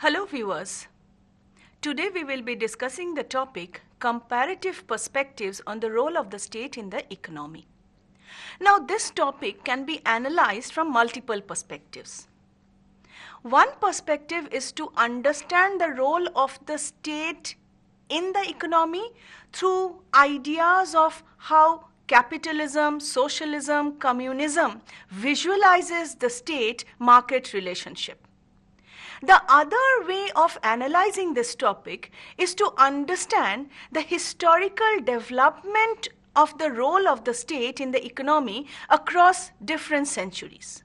Hello viewers. Today we will be discussing the topic comparative perspectives on the role of the state in the economy. Now this topic can be analyzed from multiple perspectives. One perspective is to understand the role of the state in the economy through ideas of how capitalism, socialism, communism visualizes the state-market relationship. The other way of analyzing this topic is to understand the historical development of the role of the state in the economy across different centuries.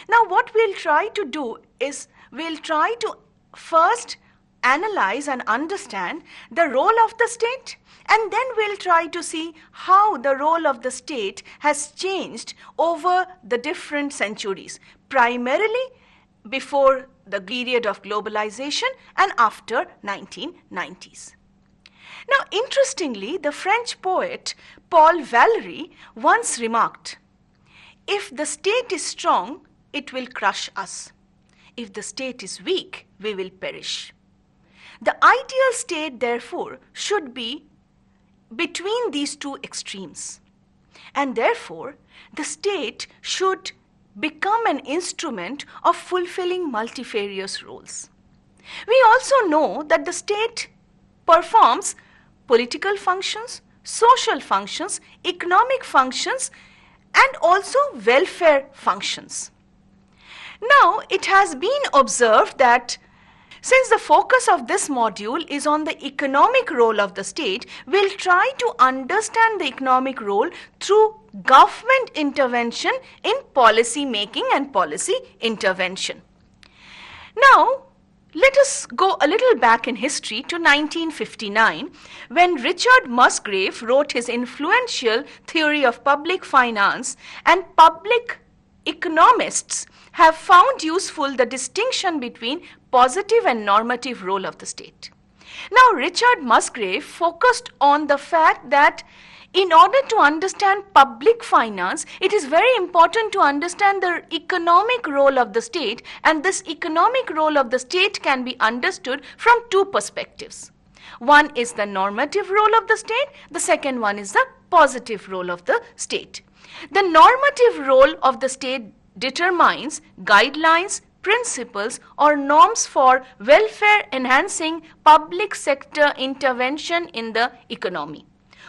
Now, what we'll try to do is we'll try to first analyze and understand the role of the state, and then we'll try to see how the role of the state has changed over the different centuries, primarily before the period of globalization and after 1990s. Now, interestingly, the French poet Paul Valéry once remarked, "If the state is strong, it will crush us. If the state is weak, we will perish." The ideal state, therefore, should be between these two extremes. And therefore, the state should become an instrument of fulfilling multifarious roles. We also know that the state performs political functions, social functions, economic functions, and also welfare functions. Now, it has been observed that since the focus of this module is on the economic role of the state, we'll try to understand the economic role through government intervention in policy making and policy intervention. Now, let us go a little back in history to 1959, when Richard Musgrave wrote his influential theory of public finance, and public economists have found useful the distinction between positive and normative role of the state. Now, Richard Musgrave focused on the fact that in order to understand public finance, it is very important to understand the economic role of the state, and this economic role of the state can be understood from two perspectives. One is the normative role of the state, the second one is the positive role of the state. The normative role of the state determines guidelines, principles, or norms for welfare enhancing public sector intervention in the economy.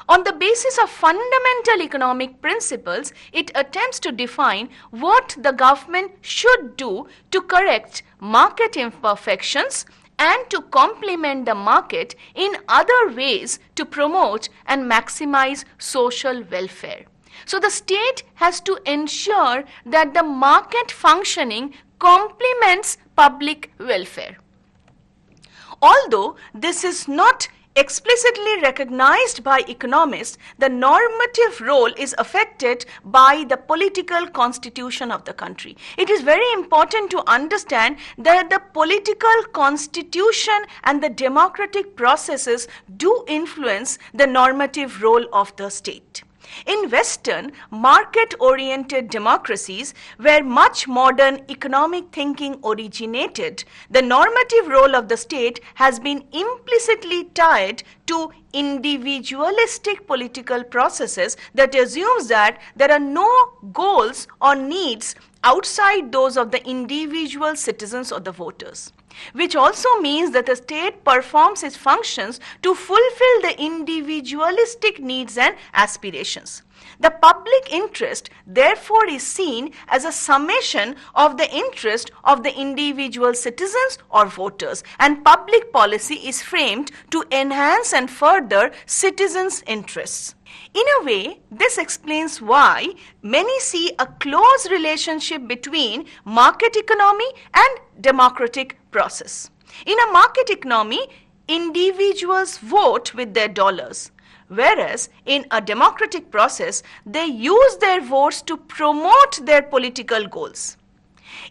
On the basis of fundamental economic principles, it attempts to define what the government should do to correct market imperfections and to complement the market in other ways to promote and maximize social welfare. So the state has to ensure that the market functioning complements public welfare. Although this is not explicitly recognized by economists, the normative role is affected by the political constitution of the country. It is very important to understand that the political constitution and the democratic processes do influence the normative role of the state. In Western, market-oriented democracies, where much modern economic thinking originated, the normative role of the state has been implicitly tied to individualistic political processes that assumes that there are no goals or needs outside those of the individual citizens or the voters, which also means that the state performs its functions to fulfill the individualistic needs and aspirations. The public interest, therefore, is seen as a summation of the interest of the individual citizens or voters, and public policy is framed to enhance and further citizens' interests. In a way, this explains why many see a close relationship between market economy and democratic process. In a market economy, individuals vote with their dollars, whereas in a democratic process, they use their votes to promote their political goals.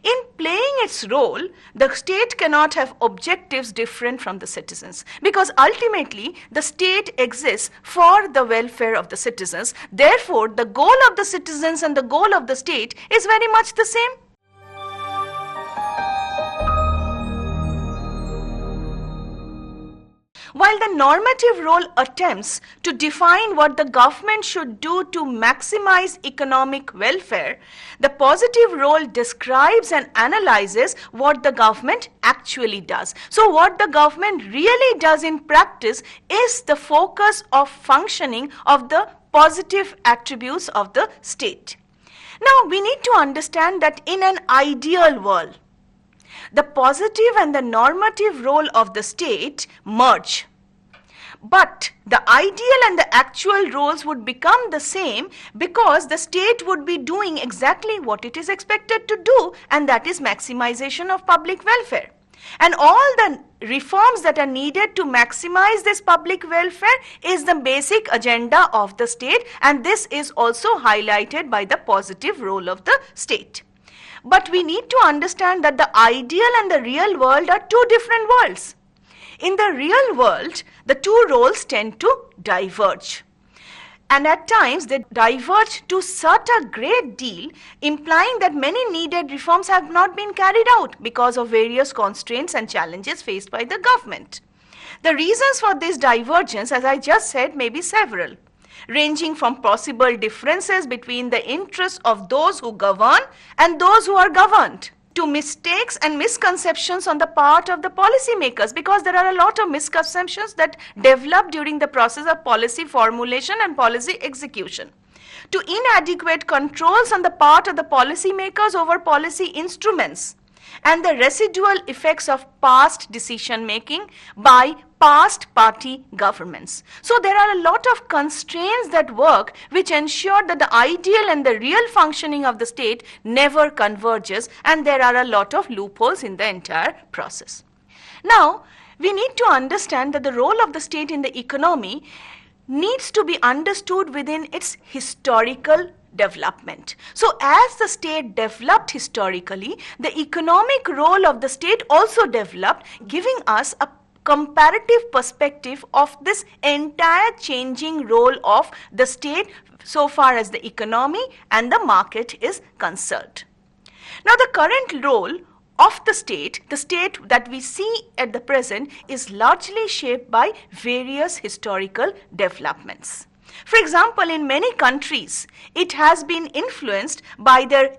In playing its role, the state cannot have objectives different from the citizens, because ultimately the state exists for the welfare of the citizens. Therefore, the goal of the citizens and the goal of the state is very much the same. while the normative role attempts to define what the government should do to maximize economic welfare, the positive role describes and analyzes what the government actually does. So what the government really does in practice is the focus of functioning of the positive attributes of the state. Now we need to understand that in an ideal world, the positive and the normative role of the state merge. But the ideal and the actual roles would become the same because the state would be doing exactly what it is expected to do, and that is maximization of public welfare. And all the reforms that are needed to maximize this public welfare is the basic agenda of the state, and this is also highlighted by the positive role of the state. But we need to understand that the ideal and the real world are two different worlds. In the real world, the two roles tend to diverge. And at times they diverge to such a great deal, implying that many needed reforms have not been carried out because of various constraints and challenges faced by the government. The reasons for this divergence, as I just said, may be several, ranging from possible differences between the interests of those who govern and those who are governed, to mistakes and misconceptions on the part of the policymakers, because there are a lot of misconceptions that develop during the process of policy formulation and policy execution, to inadequate controls on the part of the policymakers over policy instruments, and the residual effects of past decision making by past party governments. So there are a lot of constraints that work which ensure that the ideal and the real functioning of the state never converges, and there are a lot of loopholes in the entire process. Now, we need to understand that the role of the state in the economy needs to be understood within its historical development. So as the state developed historically, the economic role of the state also developed, giving us a comparative perspective of this entire changing role of the state so far as the economy and the market is concerned. Now the current role of the state that we see at the present, is largely shaped by various historical developments. For example, in many countries, it has been influenced by their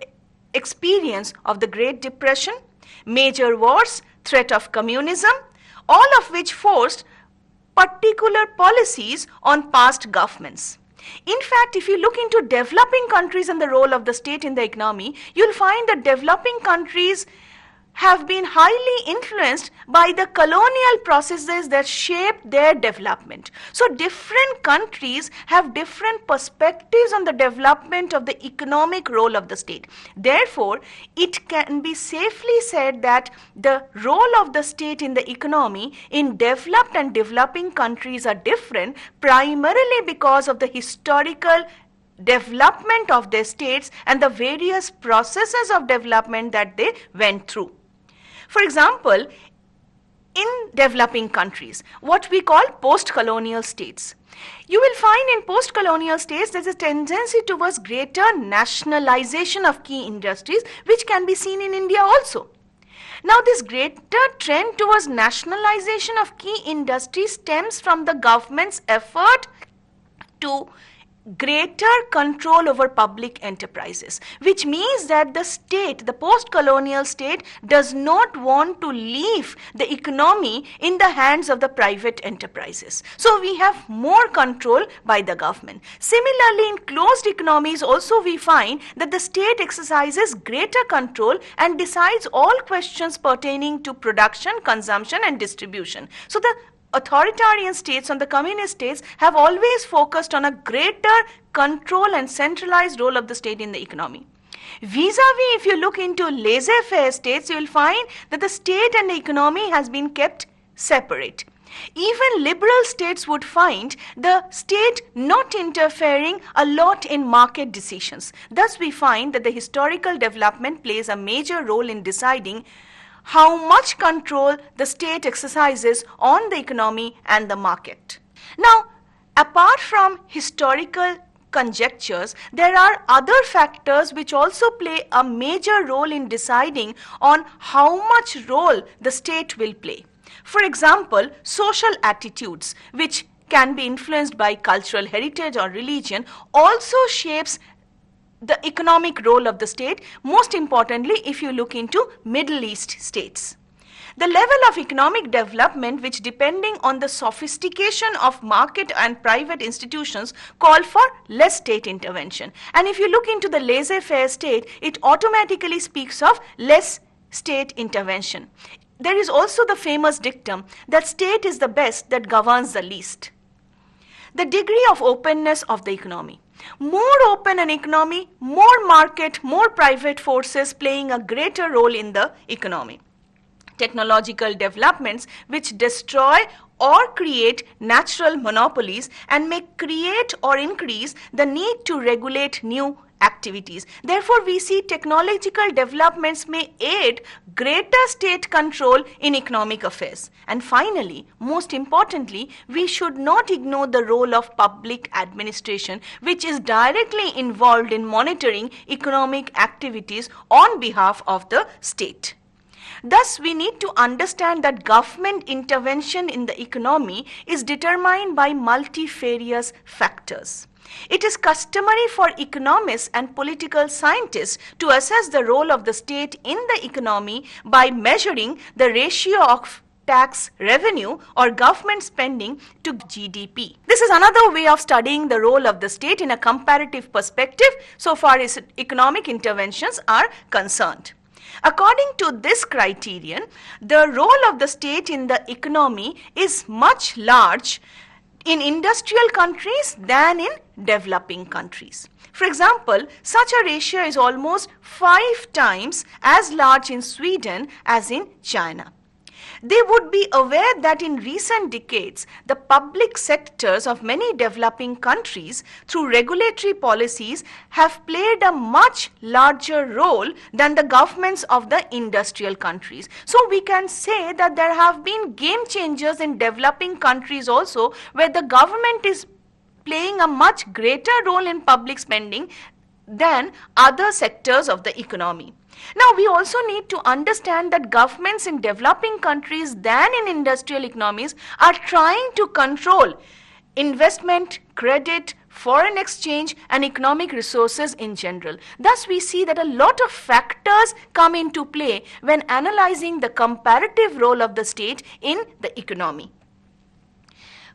experience of the Great Depression, major wars, threat of communism, all of which forced particular policies on past governments. In fact, if you look into developing countries and the role of the state in the economy, you'll find that developing countries have been highly influenced by the colonial processes that shaped their development. So different countries have different perspectives on the development of the economic role of the state. Therefore, it can be safely said that the role of the state in the economy in developed and developing countries are different, primarily because of the historical development of their states and the various processes of development that they went through. For example, in developing countries, what we call post-colonial states, you will find in post-colonial states there's a tendency towards greater nationalization of key industries, which can be seen in India also. Now, this greater trend towards nationalization of key industries stems from the government's effort to greater control over public enterprises, which means that the state, the post-colonial state, does not want to leave the economy in the hands of the private enterprises. So we have more control by the government. Similarly, in closed economies also we find that the state exercises greater control and decides all questions pertaining to production, consumption and distribution. So the authoritarian states and the communist states have always focused on a greater control and centralized role of the state in the economy. Vis-a-vis, if you look into laissez-faire states, you will find that the state and the economy has been kept separate. Even liberal states would find the state not interfering a lot in market decisions. Thus, we find that the historical development plays a major role in deciding how much control the state exercises on the economy and the market. Now, apart from historical conjectures, there are other factors which also play a major role in deciding on how much role the state will play. For example, social attitudes, which can be influenced by cultural heritage or religion, also shapes the economic role of the state, most importantly if you look into Middle East states. The level of economic development, which depending on the sophistication of market and private institutions, call for less state intervention. And if you look into the laissez-faire state, it automatically speaks of less state intervention. There is also the famous dictum that state is the best that governs the least. The degree of openness of the economy. More open an economy, more market, more private forces playing a greater role in the economy. Technological developments which destroy or create natural monopolies and may create or increase the need to regulate new activities. Therefore, we see technological developments may aid greater state control in economic affairs. And finally, most importantly, we should not ignore the role of public administration, which is directly involved in monitoring economic activities on behalf of the state. Thus, we need to understand that government intervention in the economy is determined by multifarious factors. It is customary for economists and political scientists to assess the role of the state in the economy by measuring the ratio of tax revenue or government spending to GDP. This is another way of studying the role of the state in a comparative perspective so far as economic interventions are concerned. According to this criterion, the role of the state in the economy is much large in industrial countries than in developing countries. For example, such a ratio is almost 5 times as large in Sweden as in China. They would be aware that in recent decades, the public sectors of many developing countries through regulatory policies have played a much larger role than the governments of the industrial countries. So we can say that there have been game changers in developing countries also, where the government is playing a much greater role in public spending than other sectors of the economy. Now, we also need to understand that governments in developing countries than in industrial economies are trying to control investment, credit, foreign exchange, and economic resources in general. Thus, we see that a lot of factors come into play when analyzing the comparative role of the state in the economy.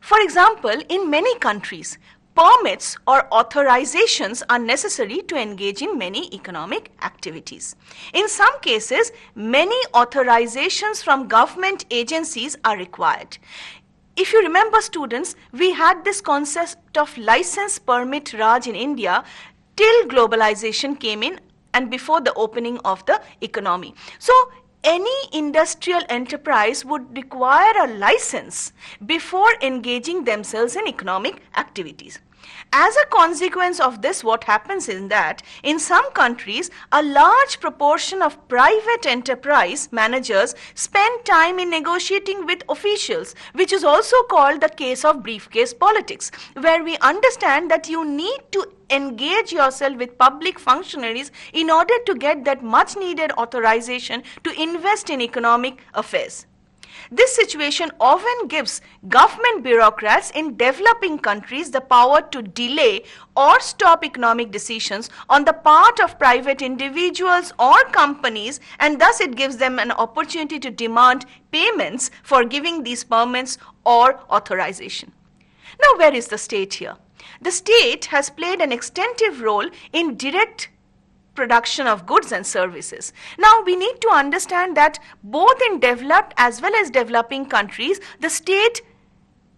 For example, in many countries, permits or authorizations are necessary to engage in many economic activities. In some cases, many authorizations from government agencies are required. If you remember, students, we had this concept of license permit Raj in India till globalization came in and before the opening of the economy. So, any industrial enterprise would require a license before engaging themselves in economic activities. As a consequence of this, what happens is that in some countries, a large proportion of private enterprise managers spend time in negotiating with officials, which is also called the case of briefcase politics, where we understand that you need to engage yourself with public functionaries in order to get that much needed authorization to invest in economic affairs. This situation often gives government bureaucrats in developing countries the power to delay or stop economic decisions on the part of private individuals or companies, and thus it gives them an opportunity to demand payments for giving these permits or authorization. Now, where is the state here? The state has played an extensive role in direct production of goods and services. Now, we need to understand that both in developed as well as developing countries, the state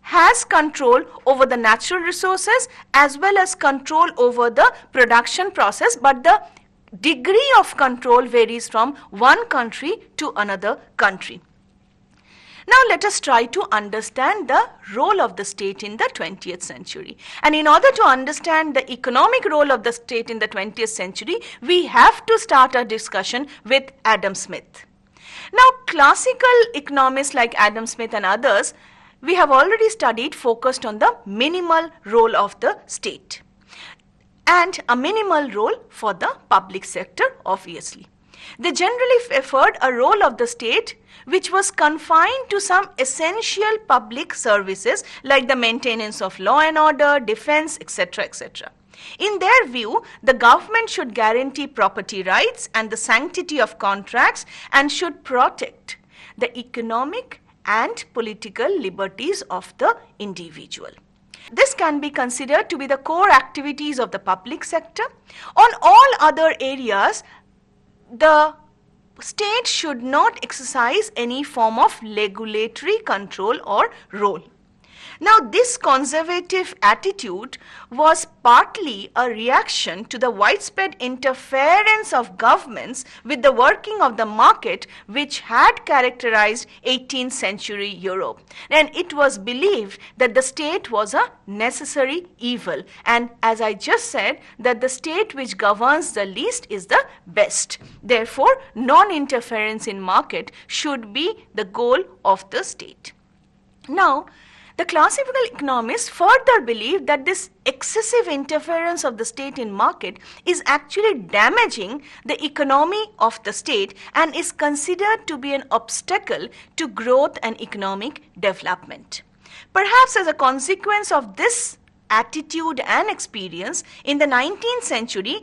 has control over the natural resources as well as control over the production process, but the degree of control varies from one country to another country. Now, let us try to understand the role of the state in the 20th century. And in order to understand the economic role of the state in the 20th century, we have to start a discussion with Adam Smith. Now, classical economists like Adam Smith and others, we have already studied, focused on the minimal role of the state and a minimal role for the public sector, obviously. They generally favored a role of the state which was confined to some essential public services like the maintenance of law and order, defense, etc., etc. In their view, the government should guarantee property rights and the sanctity of contracts and should protect the economic and political liberties of the individual. This can be considered to be the core activities of the public sector. On all other areas, the state should not exercise any form of regulatory control or role. Now, this conservative attitude was partly a reaction to the widespread interference of governments with the working of the market which had characterized 18th century Europe. And it was believed that the state was a necessary evil. And as I just said, that the state which governs the least is the best. Therefore, non-interference in market should be the goal of the state. Now, the classical economists further believe that this excessive interference of the state in market is actually damaging the economy of the state and is considered to be an obstacle to growth and economic development. Perhaps as a consequence of this attitude and experience, in the 19th century,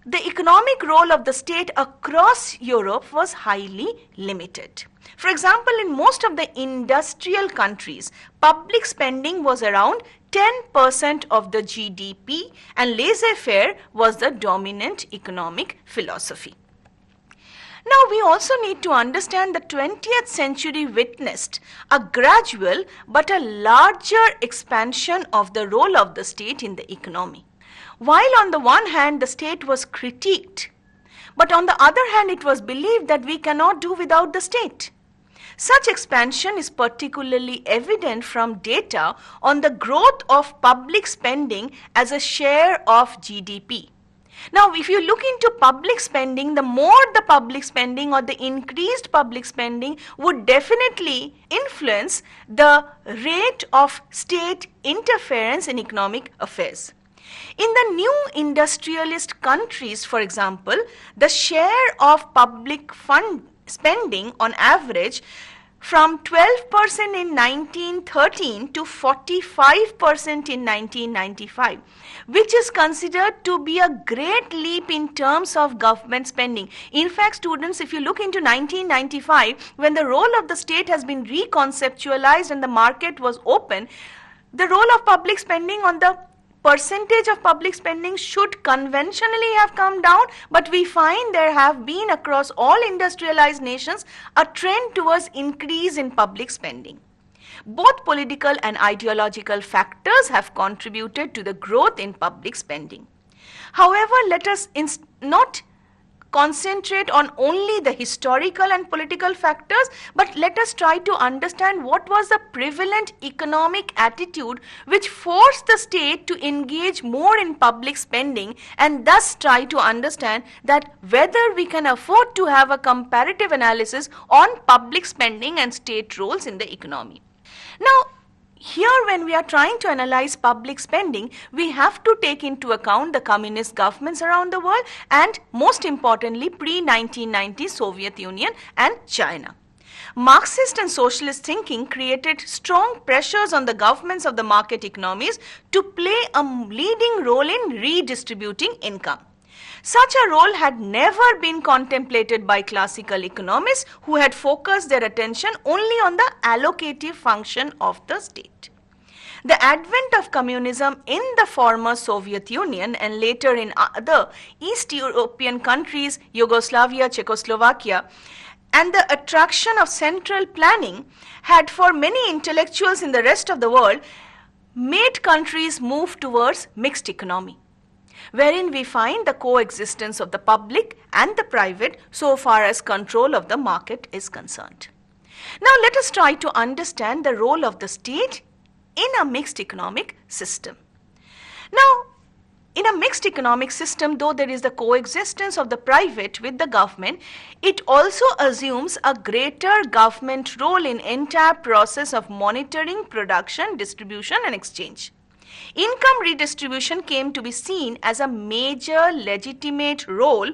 the economic role of the state across Europe was highly limited. For example, in most of the industrial countries, public spending was around 10% of the GDP and laissez-faire was the dominant economic philosophy. Now, we also need to understand the 20th century witnessed a gradual but a larger expansion of the role of the state in the economy. While on the one hand the state was critiqued, but on the other hand it was believed that we cannot do without the state. Such expansion is particularly evident from data on the growth of public spending as a share of GDP. Now, if you look into public spending, the more the public spending or the increased public spending would definitely influence the rate of state interference in economic affairs. In the new industrialist countries, for example, the share of public fund spending on average from 12% in 1913 to 45% in 1995, which is considered to be a great leap in terms of government spending. In fact, students, if you look into 1995, when the role of the state has been reconceptualized and the market was open, the role of public spending on the percentage of public spending should conventionally have come down, but we find there have been across all industrialized nations a trend towards increase in public spending. Both political and ideological factors have contributed to the growth in public spending. However, let us not concentrate on only the historical and political factors, but let us try to understand what was the prevalent economic attitude which forced the state to engage more in public spending, and thus try to understand that whether we can afford to have a comparative analysis on public spending and state roles in the economy. Now, here, when we are trying to analyze public spending, we have to take into account the communist governments around the world and, most importantly, pre-1990 Soviet Union and China. Marxist and socialist thinking created strong pressures on the governments of the market economies to play a leading role in redistributing income. Such a role had never been contemplated by classical economists who had focused their attention only on the allocative function of the state. The advent of communism in the former Soviet Union and later in other East European countries, Yugoslavia, Czechoslovakia, and the attraction of central planning had for many intellectuals in the rest of the world made countries move towards mixed economy, wherein we find the coexistence of the public and the private so far as control of the market is concerned. Now let us try to understand the role of the state in a mixed economic system. Now, in a mixed economic system, though there is the coexistence of the private with the government, it also assumes a greater government role in entire process of monitoring, production, distribution and exchange. Income redistribution came to be seen as a major legitimate role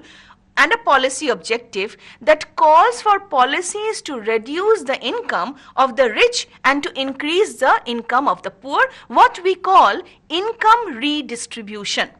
and a policy objective that calls for policies to reduce the income of the rich and to increase the income of the poor, what we call income redistribution.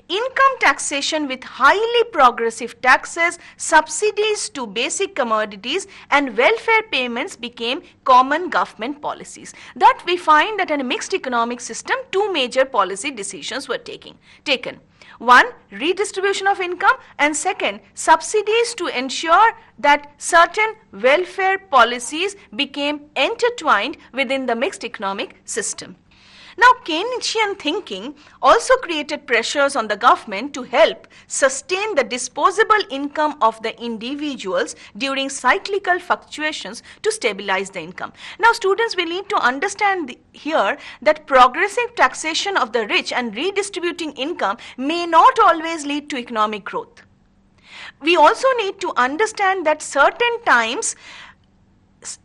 Income taxation with highly progressive taxes, subsidies to basic commodities and welfare payments became common government policies. That we find that in a mixed economic system, two major policy decisions were taken. One, redistribution of income, and second, subsidies to ensure that certain welfare policies became intertwined within the mixed economic system. Now, Keynesian thinking also created pressures on the government to help sustain the disposable income of the individuals during cyclical fluctuations to stabilize the income. Now, students will need to understand here that progressive taxation of the rich and redistributing income may not always lead to economic growth. We also need to understand that certain times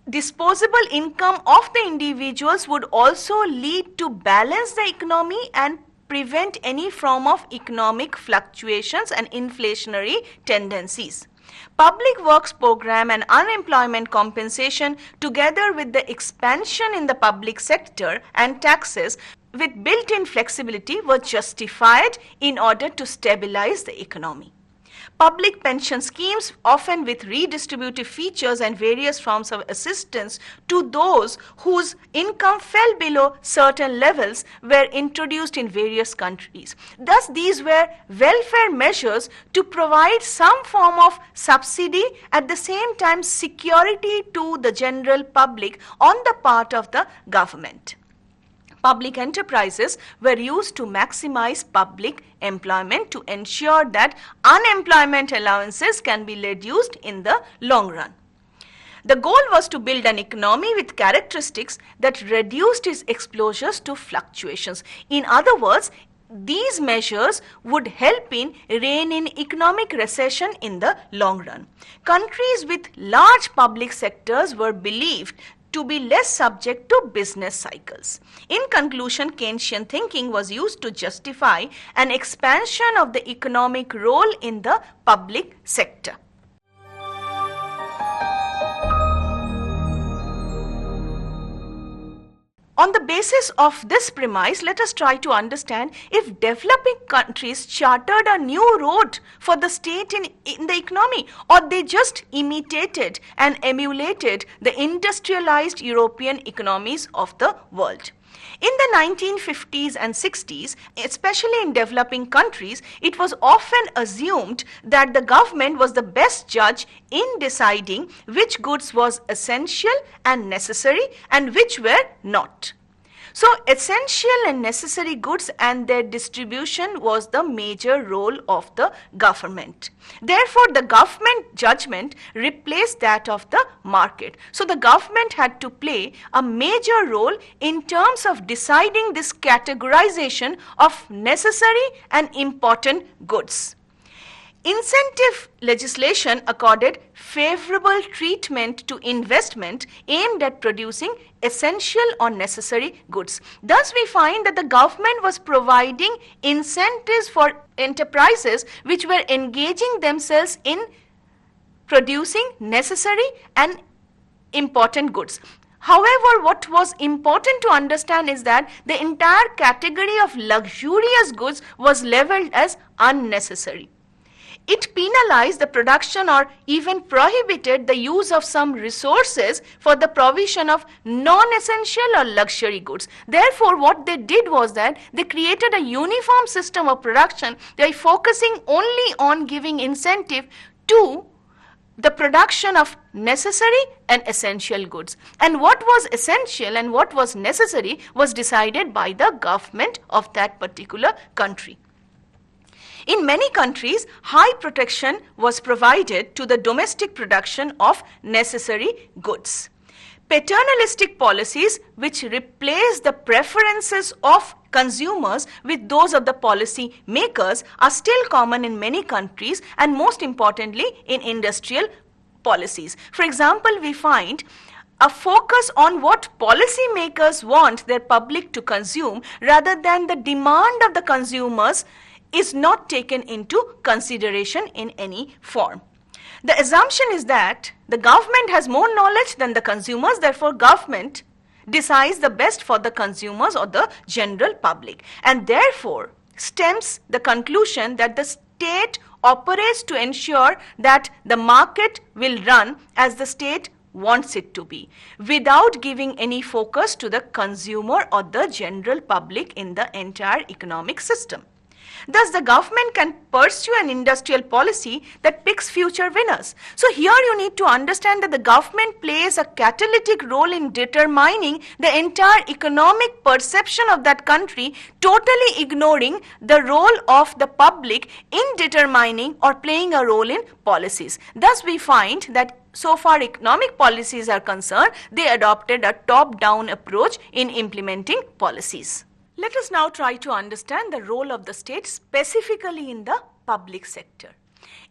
disposable income of the individuals would also lead to balance the economy and prevent any form of economic fluctuations and inflationary tendencies. Public works program and unemployment compensation, together with the expansion in the public sector and taxes with built-in flexibility, were justified in order to stabilize the economy. Public pension schemes, often with redistributive features and various forms of assistance to those whose income fell below certain levels, were introduced in various countries. Thus, these were welfare measures to provide some form of subsidy, at the same time security to the general public on the part of the government. Public enterprises were used to maximize public employment to ensure that unemployment allowances can be reduced in the long run. The goal was to build an economy with characteristics that reduced its exposures to fluctuations. In other words, these measures would help in rein in economic recession in the long run. Countries with large public sectors were believed to be less subject to business cycles. In conclusion, Keynesian thinking was used to justify an expansion of the economic role in the public sector. On the basis of this premise, let us try to understand if developing countries chartered a new road for the state in the economy, or they just imitated and emulated the industrialized European economies of the world. In the 1950s and 60s, especially in developing countries, it was often assumed that the government was the best judge in deciding which goods was essential and necessary and which were not. So, essential and necessary goods and their distribution was the major role of the government. Therefore, the government judgment replaced that of the market. So, the government had to play a major role in terms of deciding this categorization of necessary and important goods. Incentive legislation accorded favorable treatment to investment aimed at producing essential or necessary goods. Thus, we find that the government was providing incentives for enterprises which were engaging themselves in producing necessary and important goods. However, what was important to understand is that the entire category of luxurious goods was leveled as unnecessary. It penalized the production or even prohibited the use of some resources for the provision of non-essential or luxury goods. Therefore, what they did was that they created a uniform system of production by focusing only on giving incentive to the production of necessary and essential goods. And what was essential and what was necessary was decided by the government of that particular country. In many countries, high protection was provided to the domestic production of necessary goods. Paternalistic policies, which replaced the preferences of consumers with those of the policy makers, are still common in many countries, and most importantly in industrial policies. For example, we find a focus on what policymakers want their public to consume rather than the demand of the consumers is not taken into consideration in any form. The assumption is that the government has more knowledge than the consumers, therefore government decides the best for the consumers or the general public, and therefore stems the conclusion that the state operates to ensure that the market will run as the state wants it to be, without giving any focus to the consumer or the general public in the entire economic system. Thus, the government can pursue an industrial policy that picks future winners. So here you need to understand that the government plays a catalytic role in determining the entire economic perception of that country, totally ignoring the role of the public in determining or playing a role in policies. Thus, we find that so far economic policies are concerned, they adopted a top-down approach in implementing policies. Let us now try to understand the role of the state specifically in the public sector.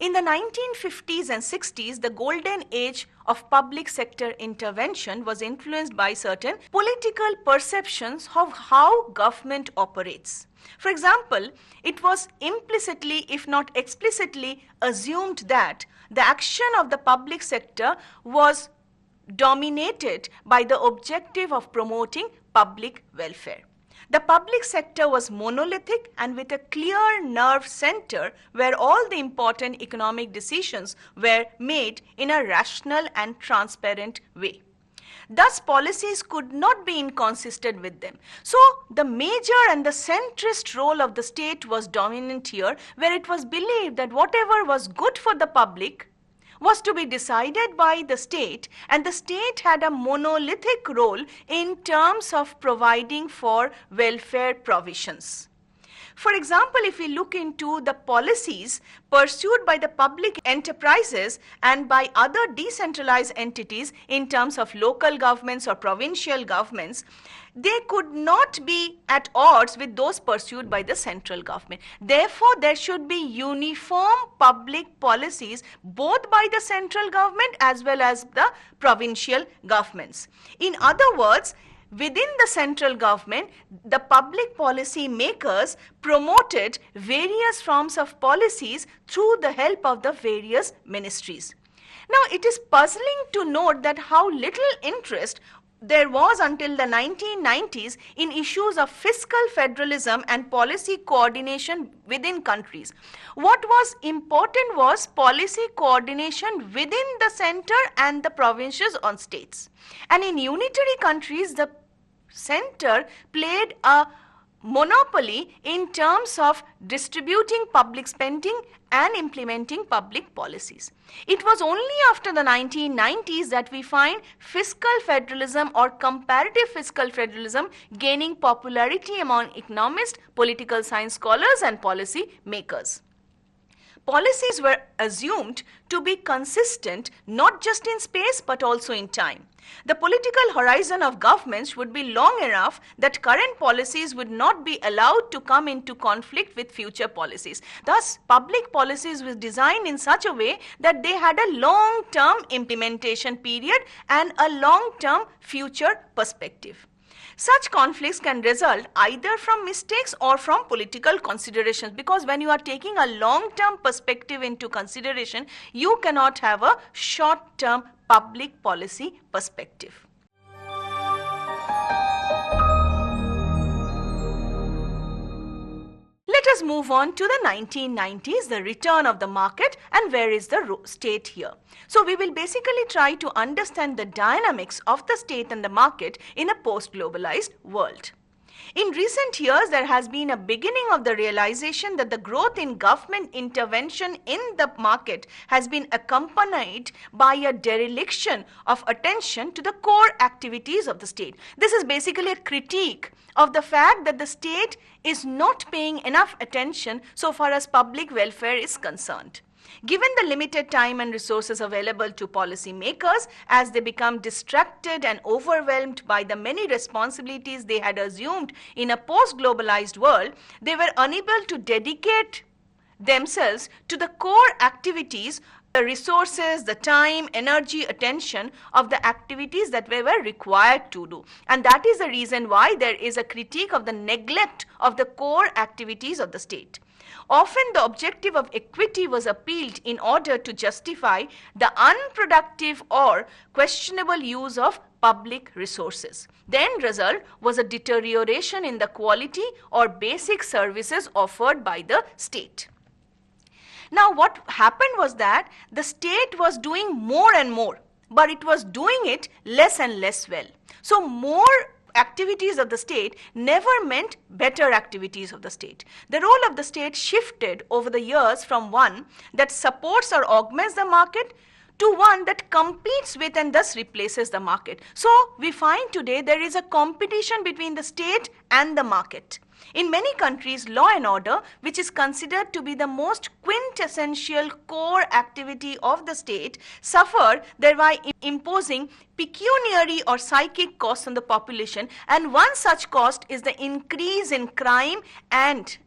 In the 1950s and 60s, the golden age of public sector intervention was influenced by certain political perceptions of how government operates. For example, it was implicitly, if not explicitly, assumed that the action of the public sector was dominated by the objective of promoting public welfare. The public sector was monolithic and with a clear nerve center where all the important economic decisions were made in a rational and transparent way. Thus, policies could not be inconsistent with them. So, the major and the centrist role of the state was dominant here, where it was believed that whatever was good for the public was to be decided by the state, and the state had a monolithic role in terms of providing for welfare provisions. For example, if we look into the policies pursued by the public enterprises and by other decentralized entities in terms of local governments or provincial governments, they could not be at odds with those pursued by the central government. Therefore, there should be uniform public policies both by the central government as well as the provincial governments. In other words, within the central government, the public policy makers promoted various forms of policies through the help of the various ministries. Now, it is puzzling to note that how little interest there was until the 1990s in issues of fiscal federalism and policy coordination within countries. What was important was policy coordination within the center and the provinces on states. And in unitary countries, the center played a monopoly in terms of distributing public spending and implementing public policies. It was only after the 1990s that we find fiscal federalism or comparative fiscal federalism gaining popularity among economists, political science scholars, and policy makers. Policies were assumed to be consistent not just in space but also in time. The political horizon of governments would be long enough that current policies would not be allowed to come into conflict with future policies. Thus, public policies were designed in such a way that they had a long-term implementation period and a long-term future perspective. Such conflicts can result either from mistakes or from political considerations, because when you are taking a long-term perspective into consideration, you cannot have a short-term public policy perspective. Let us move on to the 1990s, the return of the market, and where is the state here. So we will basically try to understand the dynamics of the state and the market in a post-globalized world. In recent years, there has been a beginning of the realization that the growth in government intervention in the market has been accompanied by a dereliction of attention to the core activities of the state. This is basically a critique of the fact that the state is not paying enough attention so far as public welfare is concerned. Given the limited time and resources available to policy makers, as they become distracted and overwhelmed by the many responsibilities they had assumed in a post-globalized world, they were unable to dedicate themselves to the core activities, the resources, the time, energy, attention of the activities that they were required to do. And that is the reason why there is a critique of the neglect of the core activities of the state. Often the objective of equity was appealed in order to justify the unproductive or questionable use of public resources. The end result was a deterioration in the quality or basic services offered by the state. Now what happened was that the state was doing more and more, but it was doing it less and less well. So more activities of the state never meant better activities of the state. The role of the state shifted over the years from one that supports or augments the market to one that competes with and thus replaces the market. So we find today there is a competition between the state and the market. In many countries, law and order, which is considered to be the most quintessential core activity of the state, suffer, thereby imposing pecuniary or psychic costs on the population, and one such cost is the increase in crime and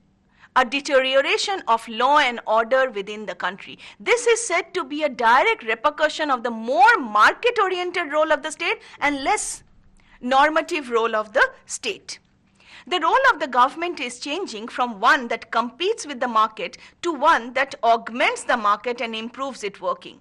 a deterioration of law and order within the country. This is said to be a direct repercussion of the more market-oriented role of the state and less normative role of the state. The role of the government is changing from one that competes with the market to one that augments the market and improves its working.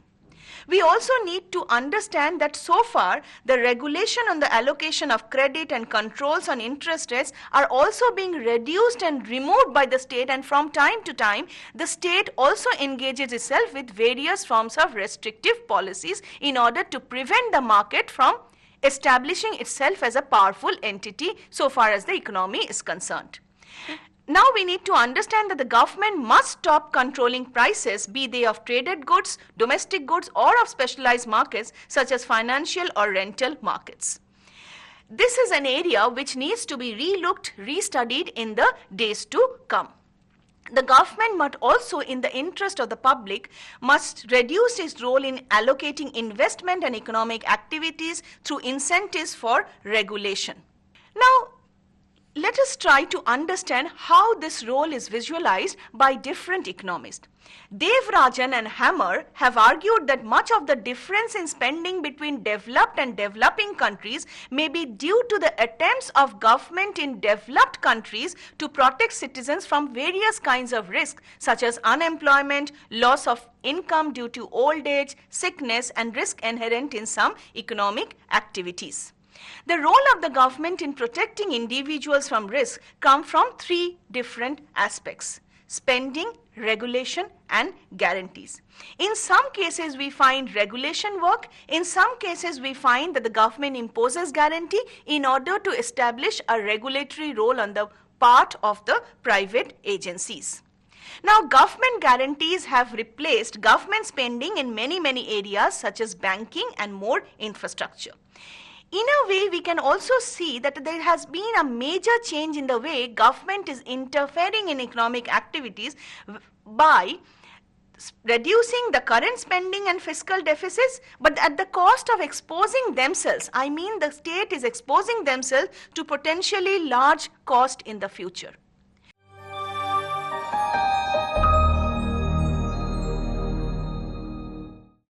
We also need to understand that so far, the regulation on the allocation of credit and controls on interest rates are also being reduced and removed by the state, and from time to time, the state also engages itself with various forms of restrictive policies in order to prevent the market from establishing itself as a powerful entity so far as the economy is concerned. Now we need to understand that the government must stop controlling prices, be they of traded goods, domestic goods, or of specialized markets such as financial or rental markets. This is an area which needs to be relooked, restudied in the days to come. The government must also, in the interest of the public, must reduce its role in allocating investment and economic activities through incentives for regulation. Now, let us try to understand how this role is visualized by different economists. Devarajan and Hammer have argued that much of the difference in spending between developed and developing countries may be due to the attempts of government in developed countries to protect citizens from various kinds of risks such as unemployment, loss of income due to old age, sickness, and risk inherent in some economic activities. The role of the government in protecting individuals from risk comes from three different aspects: spending, regulation, and guarantees. In some cases, we find regulation work. In some cases, we find that the government imposes guarantee in order to establish a regulatory role on the part of the private agencies. Now, government guarantees have replaced government spending in many areas such as banking and more infrastructure. In a way, we can also see that there has been a major change in the way government is interfering in economic activities by reducing the current spending and fiscal deficits, but at the cost of exposing themselves. I mean, the state is exposing themselves to potentially large cost in the future.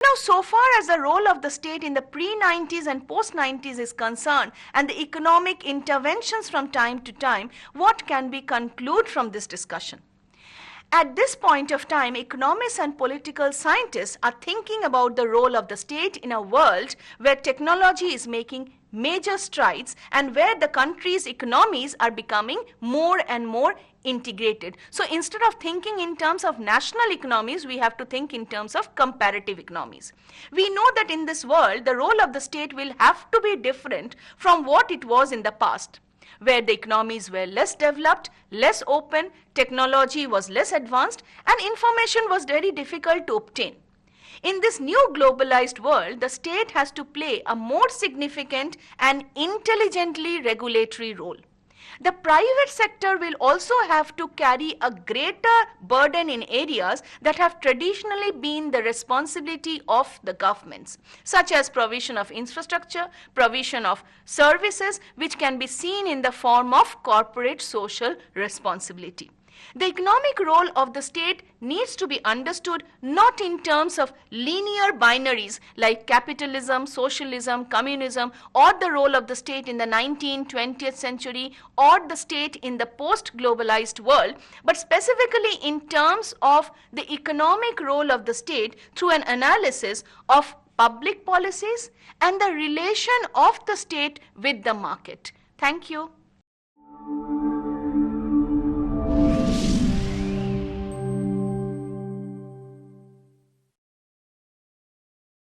Now, so far as the role of the state in the pre-90s and post-90s is concerned, and the economic interventions from time to time, what can we conclude from this discussion? At this point of time, economists and political scientists are thinking about the role of the state in a world where technology is making major strides and where the country's economies are becoming more and more integrated. So instead of thinking in terms of national economies, we have to think in terms of comparative economies. We know that in this world, the role of the state will have to be different from what it was in the past, where the economies were less developed, less open, technology was less advanced, and information was very difficult to obtain. In this new globalized world, the state has to play a more significant and intelligently regulatory role. The private sector will also have to carry a greater burden in areas that have traditionally been the responsibility of the governments, such as provision of infrastructure, provision of services, which can be seen in the form of corporate social responsibility. The economic role of the state needs to be understood not in terms of linear binaries like capitalism, socialism, communism, or the role of the state in the 19th, 20th century, or the state in the post-globalized world, but specifically in terms of the economic role of the state through an analysis of public policies and the relation of the state with the market. Thank you.